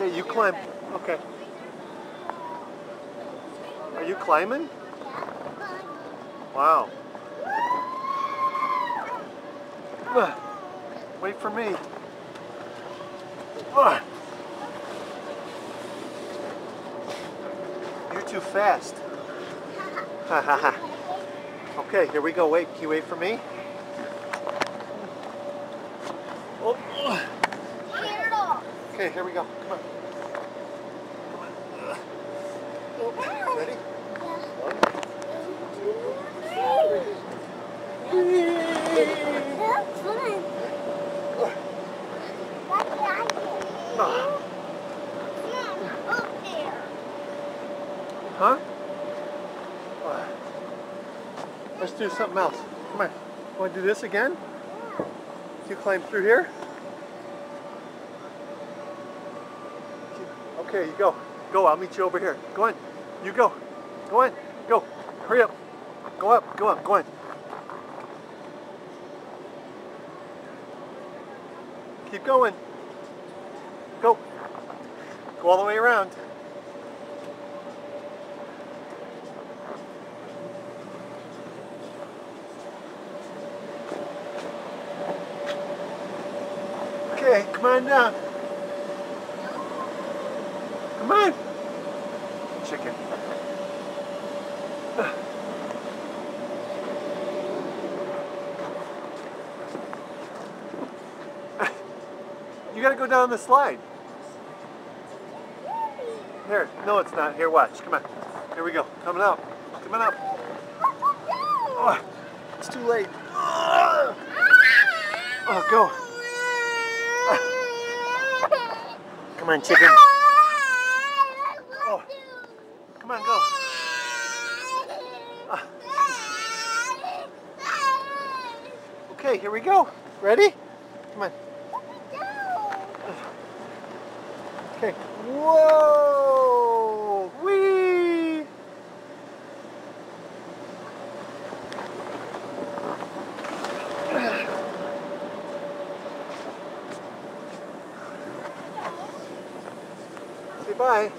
Okay, you climb. Okay. Are you climbing? Wow. Wait for me. You're too fast. Okay, here we go. Wait, can you wait for me? Oh. Okay, here we go. Come on. Ready? One, two, Huh? Let's do something else. Come on. Want to do this again? You climb through here? Okay, you go. Go, I'll meet you over here. Go on. You go. Go on. Go. Hurry up. Go up. Go up. Go on. Keep going. Go. Go all the way around. Okay, come on now. Come on. Chicken. You gotta go down the slide. Here, no it's not. Here, watch. Come on. Here we go. Coming up. Coming up. Oh, it's too late. Oh, go. Come on, chicken. Oh. Come on, go. Okay, here we go. Ready? Come on. Okay. Whoa! Whee! Say bye.